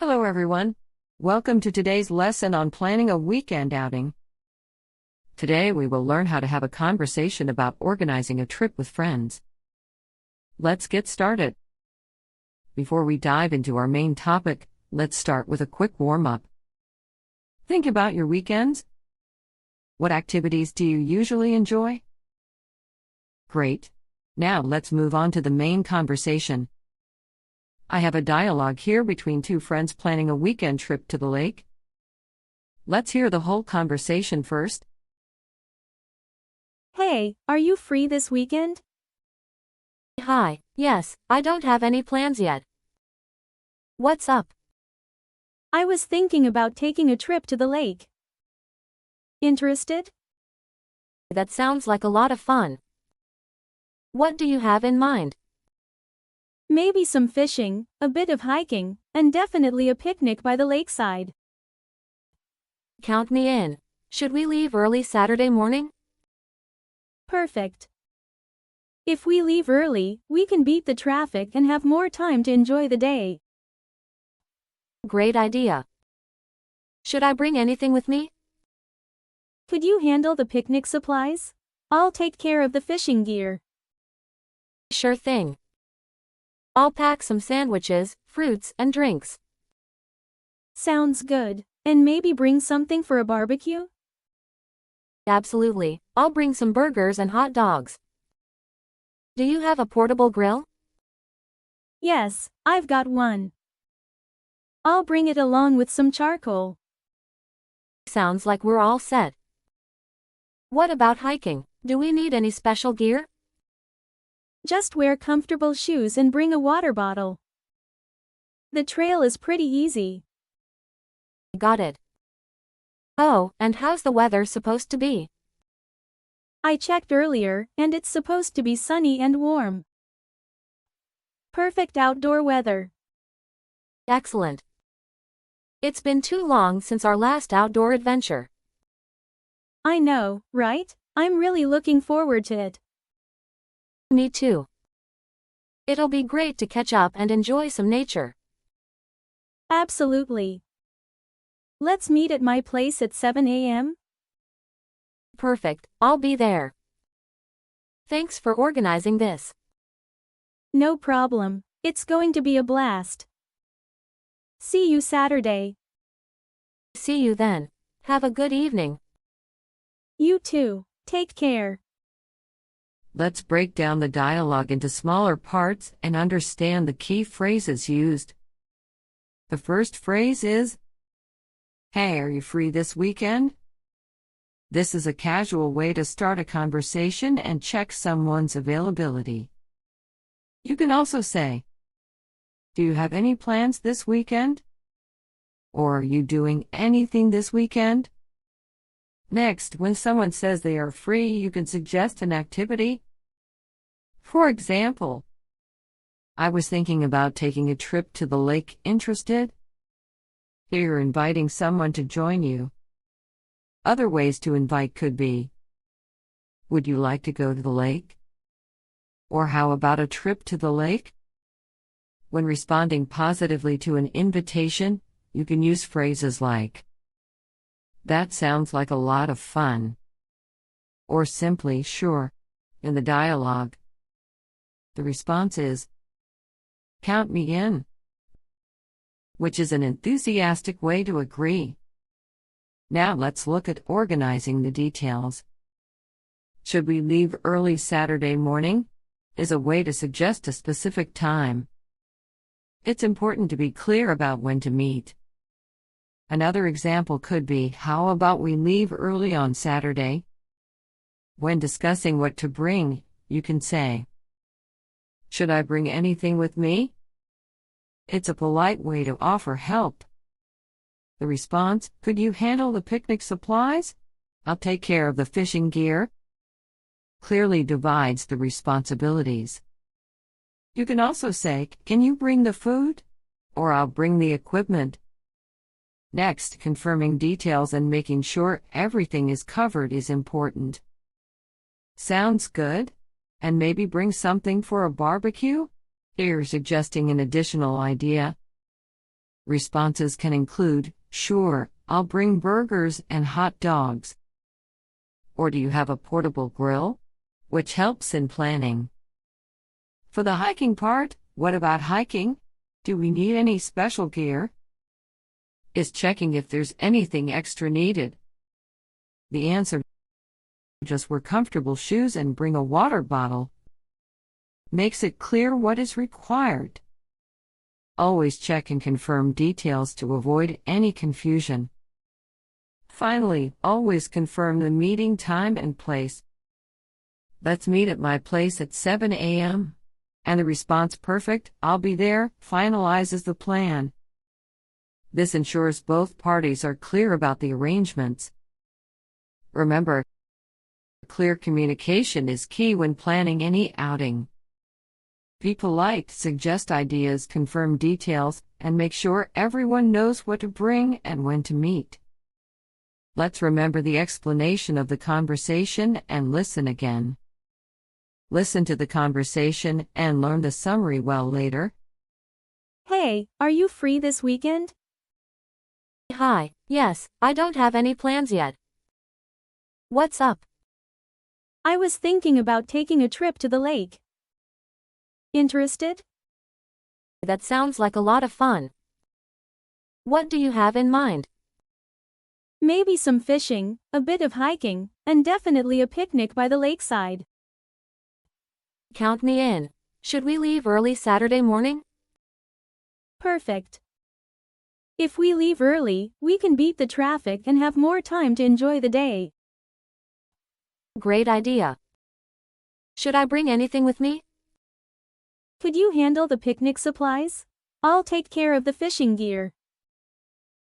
Hello everyone. Welcome to today's lesson on planning a weekend outing. Today we will learn how to have a conversation about organizing a trip with friends. Let's get started. Before we dive into our main topic, let's start with a quick warm-up. Think about your weekends. What activities do you usually enjoy? Great. Now let's move on to the main conversation. I have a dialogue here between two friends planning a weekend trip to the lake. Let's hear the whole conversation first. Hey, are you free this weekend? Hi, yes, I don't have any plans yet. What's up? I was thinking about taking a trip to the lake. Interested? That sounds like a lot of fun. What do you have in mind? Maybe some fishing, a bit of hiking, and definitely a picnic by the lakeside. Count me in. Should we leave early Saturday morning? Perfect. If we leave early, we can beat the traffic and have more time to enjoy the day. Great idea. Should I bring anything with me? Could you handle the picnic supplies? I'll take care of the fishing gear. Sure thing. I'll pack some sandwiches, fruits, and drinks. Sounds good. And maybe bring something for a barbecue? Absolutely. I'll bring some burgers and hot dogs. Do you have a portable grill? Yes, I've got one. I'll bring it along with some charcoal. Sounds like we're all set. What about hiking? Do we need any special gear? Just wear comfortable shoes and bring a water bottle. The trail is pretty easy. Got it. Oh, and how's the weather supposed to be? I checked earlier, and it's supposed to be sunny and warm. Perfect outdoor weather. Excellent. It's been too long since our last outdoor adventure. I know, right? I'm really looking forward to it. Me too. It'll be great to catch up and enjoy some nature. Absolutely. Let's meet at my place at 7 a.m. Perfect, I'll be there. Thanks for organizing this. No problem. It's going to be a blast. See you Saturday. See you then. Have a good evening. You too. Take care. Let's break down the dialogue into smaller parts and understand the key phrases used. The first phrase is, "Hey, are you free this weekend?" This is a casual way to start a conversation and check someone's availability. You can also say, "Do you have any plans this weekend?" Or, "Are you doing anything this weekend?" Next, when someone says they are free, you can suggest an activity. For example, "I was thinking about taking a trip to the lake. Interested?" Here you're inviting someone to join you. Other ways to invite could be, "Would you like to go to the lake?" Or, "How about a trip to the lake?" When responding positively to an invitation, you can use phrases like, "That sounds like a lot of fun," or simply, "Sure," in the dialogue. The response is, "Count me in," which is an enthusiastic way to agree. Now let's look at organizing the details. "Should we leave early Saturday morning?" is a way to suggest a specific time. It's important to be clear about when to meet. Another example could be, "How about we leave early on Saturday?" When discussing what to bring, you can say, "Should I bring anything with me?" It's a polite way to offer help. The response, "Could you handle the picnic supplies? I'll take care of the fishing gear," clearly divides the responsibilities. You can also say, "Can you bring the food?" Or, "I'll bring the equipment." Next, confirming details and making sure everything is covered is important. Sounds good? And maybe bring something for a barbecue? Here you're suggesting an additional idea. Responses can include, "Sure, I'll bring burgers and hot dogs." Or do you have a portable grill? Which helps in planning. For the hiking part, what about hiking? Do we need any special gear? Is checking if there's anything extra needed. The answer: just wear comfortable shoes and bring a water bottle. Makes it clear what is required. Always check and confirm details to avoid any confusion. Finally, always confirm the meeting time and place. "Let's meet at my place at 7 a.m. And the response, "Perfect, I'll be there," finalizes the plan. This ensures both parties are clear about the arrangements. Remember, clear communication is key when planning any outing. Be polite, suggest ideas, confirm details, and make sure everyone knows what to bring and when to meet. Let's remember the explanation of the conversation and listen again. Listen to the conversation and learn the summary well later. Hey, are you free this weekend? Hi, yes, I don't have any plans yet. What's up? I was thinking about taking a trip to the lake. Interested? That sounds like a lot of fun. What do you have in mind? Maybe some fishing, a bit of hiking, and definitely a picnic by the lakeside. Count me in. Should we leave early Saturday morning? Perfect. If we leave early, we can beat the traffic and have more time to enjoy the day. Great idea. Should I bring anything with me? Could you handle the picnic supplies? I'll take care of the fishing gear.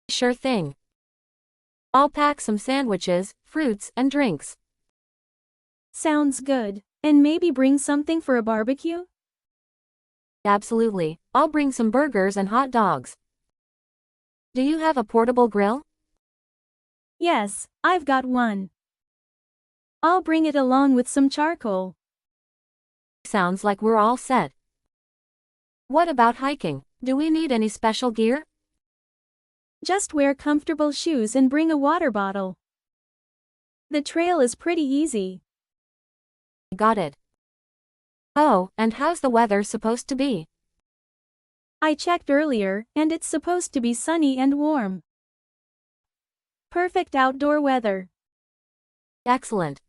Sure thing. I'll pack some sandwiches, fruits, and drinks. Sounds good. And maybe bring something for a barbecue? Absolutely. I'll bring some burgers and hot dogs. Do you have a portable grill? Yes, I've got one. I'll bring it along with some charcoal. Sounds like we're all set. What about hiking? Do we need any special gear? Just wear comfortable shoes and bring a water bottle. The trail is pretty easy. Got it. Oh, and how's the weather supposed to be? I checked earlier, and it's supposed to be sunny and warm. Perfect outdoor weather. Excellent.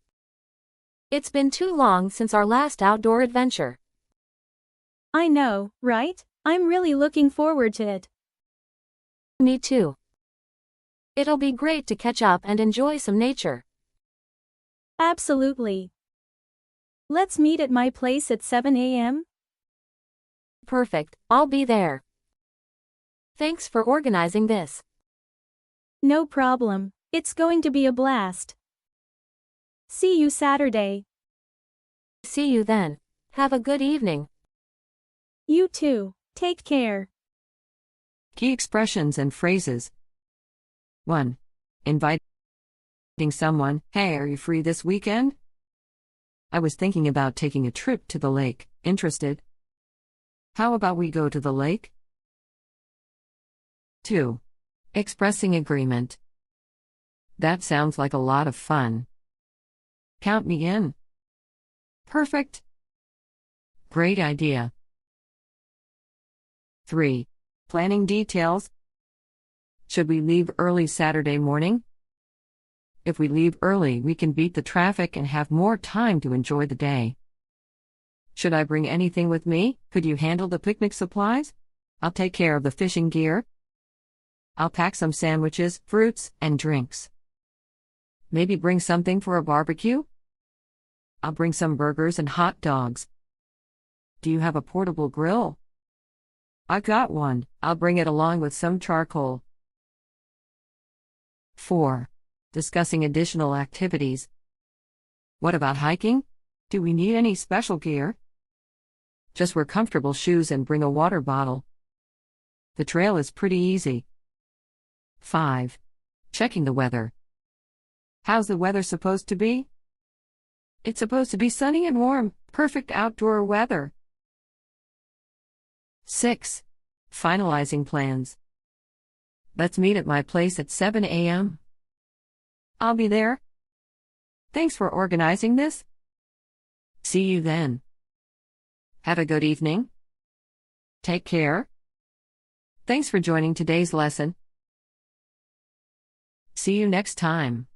It's been too long since our last outdoor adventure. I know, right? I'm really looking forward to it. Me too. It'll be great to catch up and enjoy some nature. Absolutely. Let's meet at my place at 7 a.m. Perfect, I'll be there. Thanks for organizing this. No problem. It's going to be a blast. See you Saturday. See you then. Have a good evening. You too. Take care. Key expressions and phrases. 1. Inviting someone. "Hey, are you free this weekend? I was thinking about taking a trip to the lake. Interested? How about we go to the lake?" 2. Expressing agreement. "That sounds like a lot of fun. Count me in." Perfect. Great idea. 3. Planning details. Should we leave early Saturday morning? If we leave early, we can beat the traffic and have more time to enjoy the day. Should I bring anything with me? Could you handle the picnic supplies? I'll take care of the fishing gear. I'll pack some sandwiches, fruits, and drinks. Maybe bring something for a barbecue? I'll bring some burgers and hot dogs. Do you have a portable grill? I've got one. I'll bring it along with some charcoal. 4. Discussing additional activities. What about hiking? Do we need any special gear? Just wear comfortable shoes and bring a water bottle. The trail is pretty easy. 5. Checking the weather. How's the weather supposed to be? It's supposed to be sunny and warm, perfect outdoor weather. 6. Finalizing plans. Let's meet at my place at 7 a.m. I'll be there. Thanks for organizing this. See you then. Have a good evening. Take care. Thanks for joining today's lesson. See you next time.